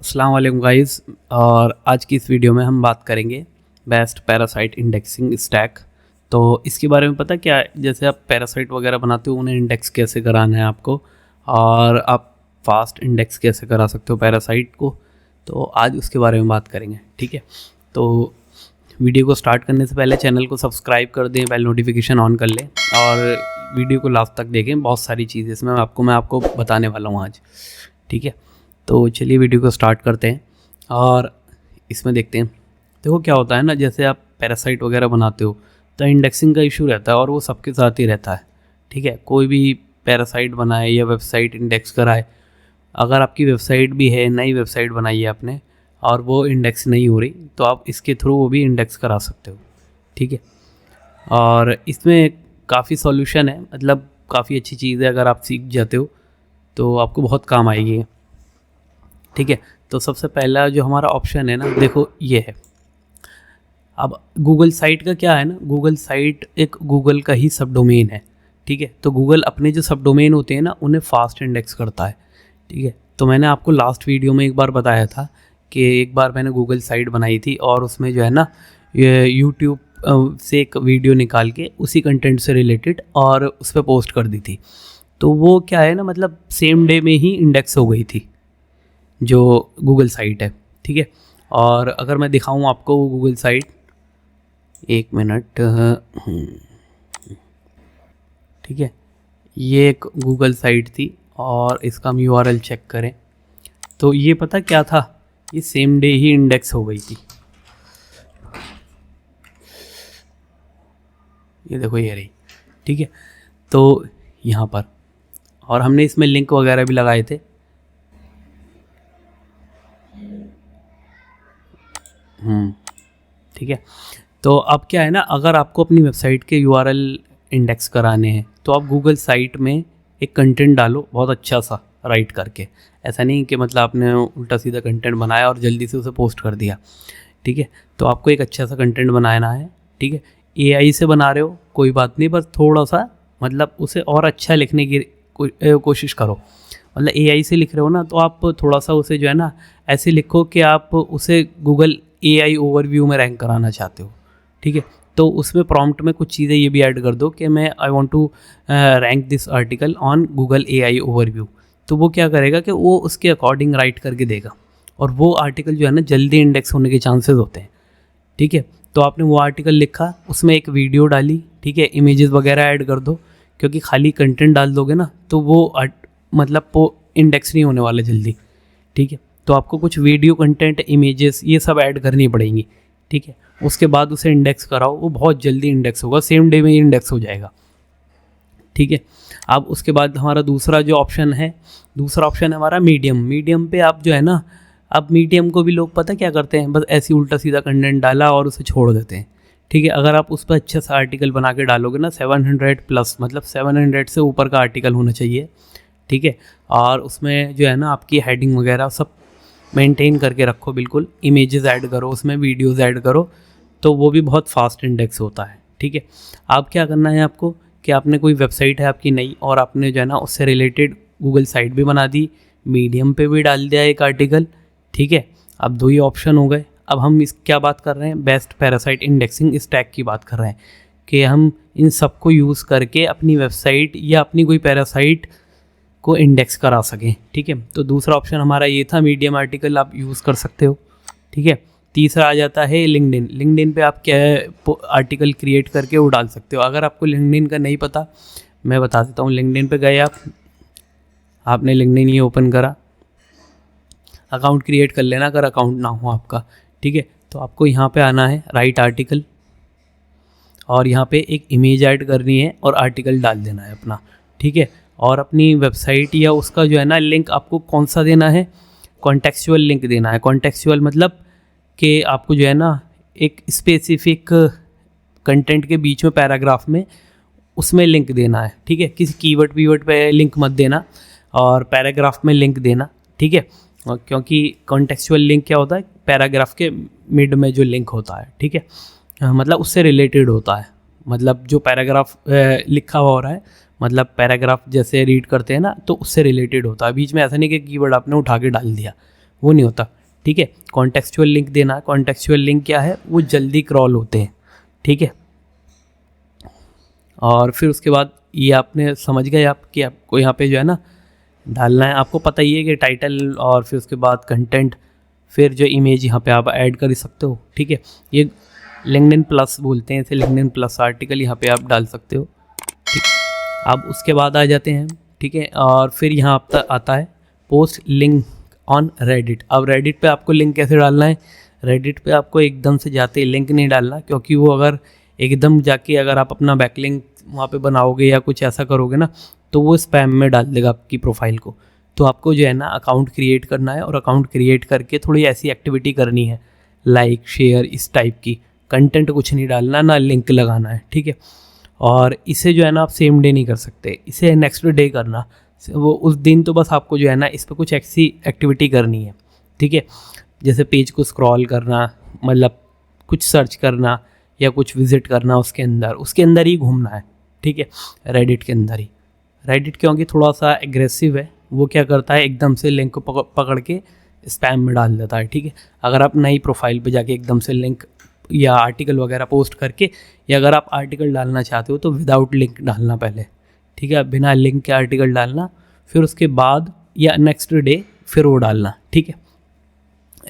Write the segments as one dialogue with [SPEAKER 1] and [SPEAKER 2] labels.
[SPEAKER 1] अस्सलाम वालेकुम गाइस। और आज की इस वीडियो में हम बात करेंगे बेस्ट पैरासाइट इंडेक्सिंग स्टैक। तो इसके बारे में पता क्या है, जैसे आप पैरासाइट वगैरह बनाते हो उन्हें इंडेक्स कैसे कराना है आपको, और आप फास्ट इंडेक्स कैसे करा सकते हो पैरासाइट को। तो आज उसके बारे में बात करेंगे, ठीक है। तो वीडियो को स्टार्ट करने से पहले चैनल को सब्सक्राइब कर दें, बेल नोटिफिकेशन ऑन कर लें और वीडियो को लास्ट तक देखें। बहुत सारी चीज़ें इसमें मैं आपको बताने वाला हूँ आज, ठीक है। तो चलिए वीडियो को स्टार्ट करते हैं और इसमें देखते हैं। देखो क्या होता है ना, जैसे आप पैरासाइट वगैरह बनाते हो तो इंडेक्सिंग का इशू रहता है और वो सबके साथ ही रहता है, ठीक है। कोई भी पैरासाइट बनाए या वेबसाइट इंडेक्स कराए, अगर आपकी वेबसाइट भी है, नई वेबसाइट बनाई है आपने और वो इंडेक्स नहीं हो रही, तो आप इसके थ्रू वो भी इंडेक्स करा सकते हो, ठीक है। और इसमें काफ़ी सॉल्यूशन है, मतलब काफ़ी अच्छी चीज़ है। अगर आप सीख जाते हो तो आपको बहुत काम आएगी, ठीक है। तो सबसे पहला जो हमारा ऑप्शन है ना, देखो ये है। अब गूगल साइट का क्या है ना, गूगल साइट एक गूगल का ही सब डोमेन है, ठीक है। तो गूगल अपने जो सब डोमेन होते हैं ना उन्हें फास्ट इंडेक्स करता है, ठीक है। तो मैंने आपको लास्ट वीडियो में एक बार बताया था कि एक बार मैंने गूगल साइट बनाई थी और उसमें जो है ना यूट्यूब से एक वीडियो निकाल के उसी कंटेंट से रिलेटेड और उस पर पोस्ट कर दी थी। तो वो क्या है ना, मतलब सेम डे में ही इंडेक्स हो गई थी जो गूगल साइट है, ठीक है। और अगर मैं दिखाऊं आपको वो गूगल साइट, एक मिनट, ठीक है। ये एक गूगल साइट थी और इसका हम यूआरएल चेक करें तो ये पता क्या था, ये सेम डे ही इंडेक्स हो गई थी। ये देखो ये रही, ठीक है। तो यहाँ पर, और हमने इसमें लिंक वगैरह भी लगाए थे, ठीक है। तो अब क्या है ना, अगर आपको अपनी वेबसाइट के यूआरएल इंडेक्स कराने हैं तो आप गूगल साइट में एक कंटेंट डालो बहुत अच्छा सा राइट करके। ऐसा नहीं कि मतलब आपने उल्टा सीधा कंटेंट बनाया और जल्दी से उसे पोस्ट कर दिया, ठीक है। तो आपको एक अच्छा सा कंटेंट बनाना है, ठीक है। एआई से बना रहे हो कोई बात नहीं, बस थोड़ा सा मतलब उसे और अच्छा लिखने की कोशिश करो। मतलब एआई से लिख रहे हो ना, तो आप थोड़ा सा उसे जो है ना ऐसे लिखो कि आप उसे गूगल एआई ओवरव्यू में रैंक कराना चाहते हो, ठीक है। तो उसमें प्रॉम्प्ट में कुछ चीज़ें ये भी ऐड कर दो कि मैं I want to rank this article on Google AI overview. तो वो क्या करेगा कि वो उसके अकॉर्डिंग राइट करके देगा और वो आर्टिकल जो है ना जल्दी इंडेक्स होने के चांसेस होते हैं, ठीक है। तो आपने वो आर्टिकल लिखा, उसमें एक वीडियो डाली, ठीक है, इमेजेस वगैरह ऐड कर दो, क्योंकि खाली कंटेंट डाल दोगे ना तो वो मतलब वो इंडेक्स नहीं होने वाला जल्दी, ठीक है। तो आपको कुछ वीडियो कंटेंट, इमेजेस ये सब ऐड करनी पड़ेंगी, ठीक है। उसके बाद उसे इंडेक्स कराओ, वो बहुत जल्दी इंडेक्स होगा, सेम डे में ही इंडेक्स हो जाएगा, ठीक है। अब उसके बाद हमारा दूसरा जो ऑप्शन है, दूसरा ऑप्शन है हमारा मीडियम। मीडियम पे आप जो है ना, अब मीडियम को भी लोग पता क्या करते हैं, बस ऐसे उल्टा सीधा कंटेंट डाला और उसे छोड़ देते हैं, ठीक है। अगर आप उस पर अच्छा सा आर्टिकल बना के डालोगे ना, 700 प्लस, मतलब 700 से ऊपर का आर्टिकल होना चाहिए, ठीक है। और उसमें जो है ना आपकी हेडिंग वगैरह सब मेंटेन करके रखो, बिल्कुल इमेजेस ऐड करो, उसमें वीडियोस ऐड करो, तो वो भी बहुत फास्ट इंडेक्स होता है, ठीक है। आप क्या करना है आपको कि आपने कोई वेबसाइट है आपकी नई और आपने जो है ना उससे रिलेटेड गूगल साइट भी बना दी, मीडियम पे भी डाल दिया एक आर्टिकल, ठीक है। अब दो ही ऑप्शन हो गए। अब हम इस क्या बात कर रहे हैं, बेस्ट पैरासाइट इंडेक्सिंग स्टैक की बात कर रहे हैं कि हम इन सबको यूज़ करके अपनी वेबसाइट या अपनी कोई पैरासाइट को इंडेक्स करा सकें, ठीक है। तो दूसरा ऑप्शन हमारा ये था, मीडियम आर्टिकल आप यूज़ कर सकते हो, ठीक है। तीसरा आ जाता है लिंक्डइन। लिंक्डइन पे आप क्या आर्टिकल क्रिएट करके वो डाल सकते हो। अगर आपको लिंक्डइन का नहीं पता, मैं बता देता हूँ। लिंक्डइन पे गए आपने लिंक्डइन ये ओपन करा, अकाउंट क्रिएट कर लेना अगर अकाउंट ना हो आपका, ठीक है। तो आपको यहाँ पे आना है, राइट आर्टिकल, और यहाँ पे एक इमेज ऐड करनी है और आर्टिकल डाल देना है अपना, ठीक है। और अपनी वेबसाइट या उसका जो है ना लिंक आपको कौन सा देना है, कॉन्टेक्चुअल लिंक देना है। कॉन्टेक्चुअल मतलब कि आपको जो है ना एक स्पेसिफिक कंटेंट के बीच में पैराग्राफ में उसमें लिंक देना है, ठीक है। किसी कीवर्ड वीवर्ड पे लिंक मत देना और पैराग्राफ में लिंक देना, ठीक है। क्योंकि कॉन्टेक्चुअल लिंक क्या होता है, पैराग्राफ के मिड में जो लिंक होता है, ठीक है, मतलब उससे रिलेटेड होता है, मतलब जो पैराग्राफ लिखा हुआ हो रहा है, मतलब पैराग्राफ जैसे रीड करते हैं ना तो उससे रिलेटेड होता है। बीच में ऐसा नहीं कि कीवर्ड आपने उठा के डाल दिया, वो नहीं होता, ठीक है। कॉन्टेक्चुअल लिंक देना है। कॉन्टेक्चुअल लिंक क्या है, वो जल्दी क्रॉल होते हैं, ठीक है। और फिर उसके बाद ये आपने समझ गए आप कि आपको यहाँ पे जो है ना डालना है, आपको पता ही है कि टाइटल और फिर उसके बाद कंटेंट, फिर जो इमेज यहाँ पे आप ऐड कर सकते हो, ठीक है। ये लिंक्डइन प्लस बोलते हैं इसे, लिंक्डइन प्लस आर्टिकल यहाँ पे आप डाल सकते हो, ठीक। अब उसके बाद आ जाते हैं, ठीक है। और फिर यहाँ आता है पोस्ट लिंक ऑन रेडिट। अब रेडिट पे आपको लिंक कैसे डालना है, रेडिट पे आपको एकदम से जाते ही लिंक नहीं डालना, क्योंकि वो अगर एकदम जाके अगर आप अपना बैकलिंक वहाँ पे बनाओगे या कुछ ऐसा करोगे ना, तो वो स्पैम में डाल देगा आपकी प्रोफाइल को। तो आपको जो है ना अकाउंट क्रिएट करना है, और अकाउंट क्रिएट करके थोड़ी ऐसी एक्टिविटी करनी है, लाइक शेयर इस टाइप की, कंटेंट कुछ नहीं डालना, ना लिंक लगाना है, ठीक है। और इसे जो है ना आप सेम डे नहीं कर सकते, इसे नेक्स्ट डे करना। वो उस दिन तो बस आपको जो है ना इस पर कुछ ऐसी एक्टिविटी करनी है, ठीक है। जैसे पेज को स्क्रॉल करना, मतलब कुछ सर्च करना या कुछ विजिट करना, उसके अंदर ही घूमना है, ठीक है, रेडिट के अंदर ही। रेडिट क्योंकि थोड़ा सा एग्रेसिव है, वो क्या करता है एकदम से लिंक को पकड़ के स्पैम में डाल देता है, ठीक है। अगर आप नई प्रोफाइल पे जाके एकदम से लिंक या आर्टिकल वगैरह पोस्ट करके, या अगर आप आर्टिकल डालना चाहते हो तो विदाउट लिंक डालना पहले, ठीक है, बिना लिंक के आर्टिकल डालना, फिर उसके बाद या नेक्स्ट डे फिर वो डालना, ठीक है।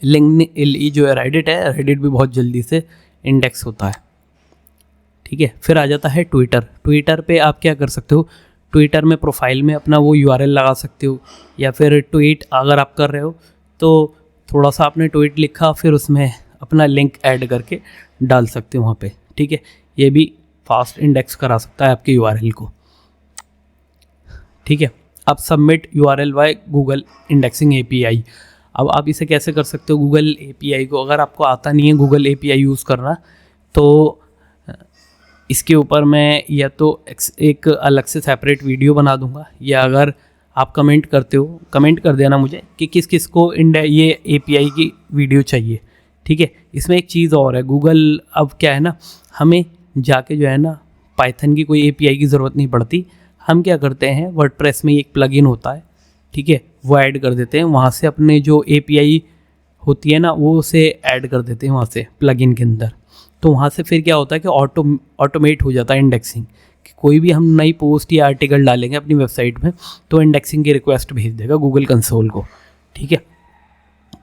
[SPEAKER 1] लिंक जो है रेडिट है, रेडिट भी बहुत जल्दी से इंडेक्स होता है, ठीक है। फिर आ जाता है ट्विटर। ट्विटर पे आप क्या कर सकते हो, ट्विटर में प्रोफाइल में अपना वो यूआरएल लगा सकते हो, या फिर ट्वीट अगर आप कर रहे हो तो थोड़ा सा आपने ट्वीट लिखा, फिर उसमें अपना लिंक ऐड करके डाल सकते हो वहाँ पे, ठीक है। ये भी फास्ट इंडेक्स करा सकता है आपके यूआरएल को, ठीक है। अब submit URL by Google indexing API. अब आप इसे कैसे कर सकते हो, गूगल एपीआई को अगर आपको आता नहीं है गूगल एपीआई यूज़ करना, तो इसके ऊपर मैं या तो एक अलग से सेपरेट वीडियो बना दूंगा, या अगर आप कमेंट करते हो, कमेंट कर देना मुझे कि किस किस को ये एपीआई की वीडियो चाहिए, ठीक है। इसमें एक चीज़ और है, गूगल अब क्या है ना, हमें जाके जो है ना पाइथन की कोई एपीआई की ज़रूरत नहीं पड़ती। हम क्या करते हैं, वर्डप्रेस में एक प्लगइन होता है, ठीक है, वो ऐड कर देते हैं, वहाँ से अपने जो एपीआई होती है ना वो उसे ऐड कर देते हैं वहाँ से प्लगइन के अंदर। तो वहाँ से फिर क्या होता है कि ऑटोमेट हो जाता है इंडेक्सिंग, कि कोई भी हम नई पोस्ट या आर्टिकल डालेंगे अपनी वेबसाइट में तो इंडेक्सिंग की रिक्वेस्ट भेज देगा गूगल कंसोल को, ठीक है।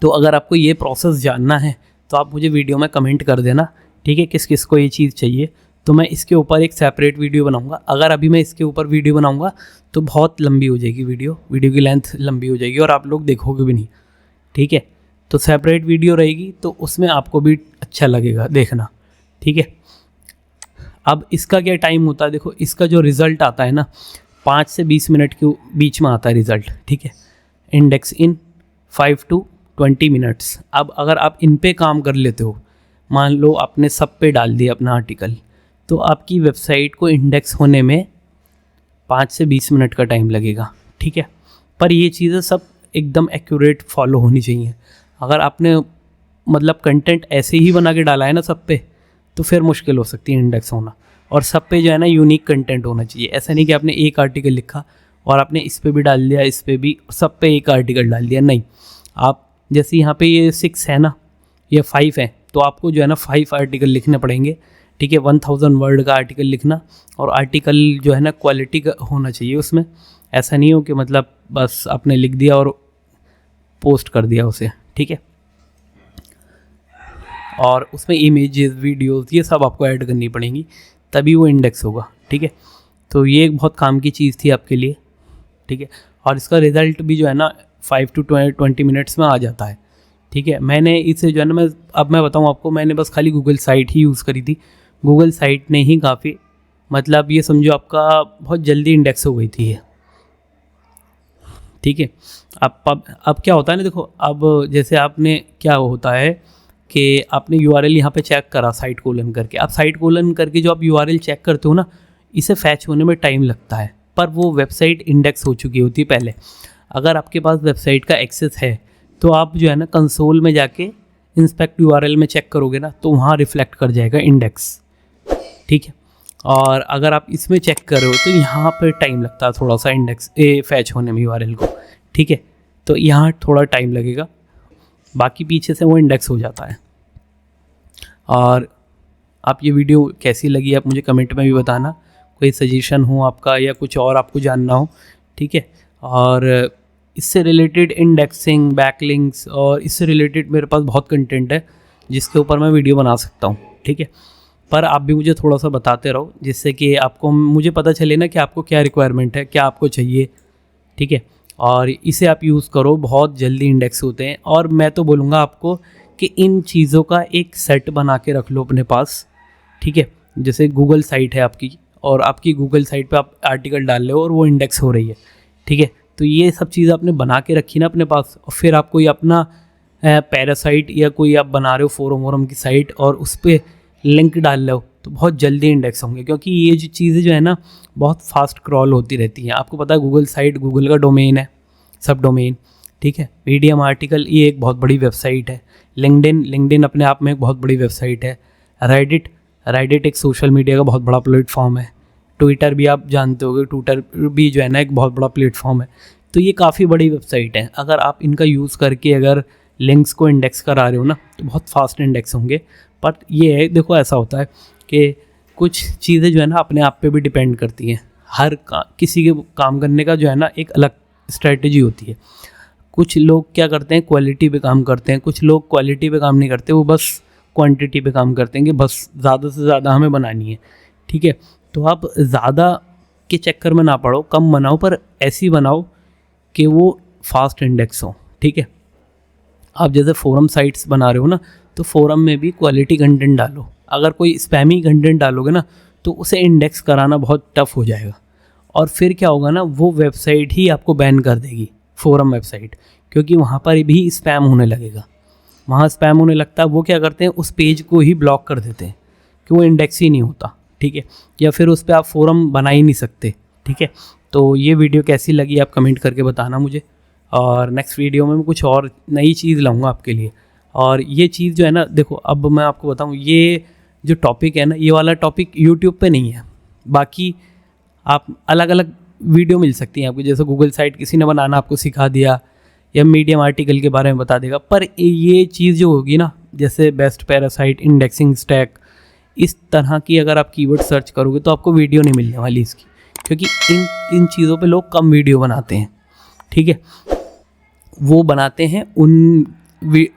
[SPEAKER 1] तो अगर आपको ये प्रोसेस जानना है तो आप मुझे वीडियो में कमेंट कर देना, ठीक है, किस किस को ये चीज़ चाहिए, तो मैं इसके ऊपर एक सेपरेट वीडियो बनाऊंगा। अगर अभी मैं इसके ऊपर वीडियो बनाऊंगा तो बहुत लंबी हो जाएगी वीडियो की लेंथ लंबी हो जाएगी और आप लोग देखोगे भी नहीं, ठीक है। तो सेपरेट वीडियो रहेगी तो उसमें आपको भी अच्छा लगेगा देखना, ठीक है। अब इसका क्या टाइम होता है, देखो इसका जो रिज़ल्ट आता है ना 5 से 20 मिनट के बीच में आता है रिज़ल्ट, ठीक है। Index in 5 to 20 minutes. अब अगर आप इन पे काम कर लेते हो, मान लो आपने सब पे डाल दिया अपना आर्टिकल, तो आपकी वेबसाइट को इंडेक्स होने में 5 से 20 मिनट का टाइम लगेगा, ठीक है। पर ये चीज़ें सब एकदम एक्यूरेट फॉलो होनी चाहिए। अगर आपने मतलब कंटेंट ऐसे ही बना के डाला है ना सब पे, तो फिर मुश्किल हो सकती है इंडेक्स होना। और सब पे जो है ना यूनिक कंटेंट होना चाहिए। ऐसा नहीं कि आपने एक आर्टिकल लिखा और आपने इस पे भी डाल दिया, इस पे भी, सब पे एक आर्टिकल डाल दिया, नहीं। आप जैसे यहाँ पे ये 6 है ना, ये 5 है, तो आपको जो है ना 5 आर्टिकल लिखने पड़ेंगे, ठीक है। 1000 वर्ड का आर्टिकल लिखना, और आर्टिकल जो है ना क्वालिटी का होना चाहिए उसमें। ऐसा नहीं हो कि मतलब बस आपने लिख दिया और पोस्ट कर दिया उसे, ठीक है। और उसमें इमेजेस, वीडियोस, ये सब आपको ऐड करनी पड़ेंगी, तभी वो इंडेक्स होगा, ठीक है। तो ये एक बहुत काम की चीज़ थी आपके लिए, ठीक है। और इसका रिज़ल्ट भी जो है ना 5 to 20 मिनट्स में आ जाता है, ठीक है। मैंने इसे जो है ना मैं बताऊँ आपको, मैंने बस खाली गूगल साइट ही यूज़ करी थी। गूगल साइट ने ही काफ़ी, मतलब ये समझो आपका बहुत जल्दी इंडेक्स हो गई थी ये, ठीक है। अब क्या होता है ना, देखो अब जैसे आपने क्या होता है कि आपने यूआरएल यहाँ पे चेक करा साइट कोलन करके। आप साइट कोलन करके जो आप यूआरएल चेक करते हो ना, इसे फैच होने में टाइम लगता है, पर वो वेबसाइट इंडेक्स हो चुकी होती है पहले। अगर आपके पास वेबसाइट का एक्सेस है तो आप जो है ना कंसोल में जाके इंस्पेक्ट यूआरएल में चेक करोगे ना, तो वहाँ रिफ्लेक्ट कर जाएगा इंडेक्स, ठीक है। और अगर आप इसमें चेक कर रहे हो तो यहाँ पर टाइम लगता है थोड़ा सा इंडेक्स फैच होने में यूआरएल को, ठीक है। तो यहाँ थोड़ा टाइम लगेगा। बाकी पीछे से वो इंडेक्स हो जाता है। और आप ये वीडियो कैसी लगी आप मुझे कमेंट में भी बताना, कोई सजेशन हो आपका या कुछ और आपको जानना हो, ठीक है। और इससे रिलेटेड इंडेक्सिंग, बैकलिंक्स और इससे रिलेटेड मेरे पास बहुत कंटेंट है जिसके ऊपर मैं वीडियो बना सकता हूँ, ठीक है। पर आप भी मुझे थोड़ा सा बताते रहो जिससे कि आपको, मुझे पता चले ना कि आपको क्या रिक्वायरमेंट है, क्या आपको चाहिए, ठीक है। और इसे आप यूज़ करो, बहुत जल्दी इंडेक्स होते हैं। और मैं तो बोलूँगा आपको कि इन चीज़ों का एक सेट बना के रख लो अपने पास, ठीक है। जैसे गूगल साइट है आपकी, और आपकी गूगल साइट पे आप आर्टिकल डाल रहे हो और वो इंडेक्स हो रही है, ठीक है। तो ये सब चीज़ आपने बना के रखी ना अपने पास, और फिर आप कोई अपना पैरासाइट या कोई आप बना रहे हो फोरम वोरम की साइट और उस पर लिंक डाल रहे हो, तो बहुत जल्दी इंडेक्स होंगे। क्योंकि ये जो चीज़ें जो है ना बहुत फास्ट क्रॉल होती रहती हैं। आपको पता है गूगल साइट गूगल का डोमेन है, सब डोमेन, ठीक है। मीडियम आर्टिकल ये एक बहुत बड़ी वेबसाइट है। लिंक्डइन अपने आप में एक बहुत बड़ी वेबसाइट है। रेडिट एक सोशल मीडिया का बहुत बड़ा प्लेटफॉर्म है। ट्विटर भी आप जानते होगे, ट्विटर भी जो है ना एक बहुत बड़ा प्लेटफॉर्म है। तो ये काफ़ी बड़ी वेबसाइट है। अगर आप इनका यूज़ करके अगर लिंक्स को इंडेक्स करा रहे हो ना तो बहुत फास्ट इंडेक्स होंगे। पर ये है, देखो ऐसा होता है कि कुछ चीज़ें जो है ना अपने आप पे भी डिपेंड करती हैं। किसी के काम करने का जो है ना एक अलग स्ट्रेटजी होती है। कुछ लोग क्या करते हैं, क्वालिटी पे काम करते हैं। कुछ लोग क्वालिटी पे काम नहीं करते, वो बस क्वांटिटी पे काम करते हैं कि बस ज़्यादा से ज़्यादा हमें बनानी है, ठीक है। तो आप ज़्यादा के चक्कर में ना पड़ो, कम बनाओ, पर ऐसी बनाओ कि वो फास्ट इंडेक्स हो, ठीक है। आप जैसे फोरम साइट्स बना रहे हो ना, तो फोरम में भी क्वालिटी कंटेंट डालो। अगर कोई स्पैमी कंटेंट डालोगे ना तो उसे इंडेक्स कराना बहुत टफ हो जाएगा। और फिर क्या होगा ना, वो वेबसाइट ही आपको बैन कर देगी, फोरम वेबसाइट, क्योंकि वहाँ पर भी स्पैम होने लगेगा। वहाँ स्पैम होने लगता है, वो क्या करते हैं उस पेज को ही ब्लॉक कर देते हैं कि वो इंडेक्स ही नहीं होता, ठीक है। या फिर उस पर आप फोरम बना ही नहीं सकते, ठीक है। तो ये वीडियो कैसी लगी आप कमेंट करके बताना मुझे। और नेक्स्ट वीडियो में मैं कुछ और नई चीज़ लाऊंगा आपके लिए। और ये चीज़ जो है ना, देखो अब मैं आपको बताऊं, ये जो टॉपिक है ना, ये वाला टॉपिक यूट्यूब पे नहीं है। बाकी आप अलग अलग वीडियो मिल सकती हैं आपको, जैसे गूगल साइट किसी ने बनाना आपको सिखा दिया, या मीडियम आर्टिकल के बारे में बता देगा। पर ये चीज़ जो होगी ना, जैसे बेस्ट पैरासाइट, इंडेक्सिंग स्टैक, इस तरह की अगर आप कीवर्ड सर्च करोगे तो आपको वीडियो नहीं मिलने वाली इसकी, क्योंकि इन चीज़ों पे लोग कम वीडियो बनाते हैं, ठीक है। वो बनाते हैं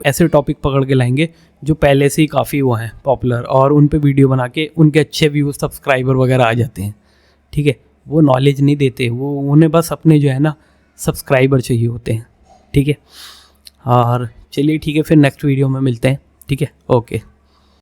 [SPEAKER 1] ऐसे टॉपिक पकड़ के लाएंगे जो पहले से ही काफ़ी वो हैं पॉपुलर, और उन पे वीडियो बना के उनके अच्छे व्यूज़, सब्सक्राइबर वगैरह आ जाते हैं, ठीक है। वो नॉलेज नहीं देते, वो उन्हें बस अपने जो है ना सब्सक्राइबर चाहिए होते हैं, ठीक है। और चलिए ठीक है, फिर नेक्स्ट वीडियो में मिलते हैं, ठीक है, ओके।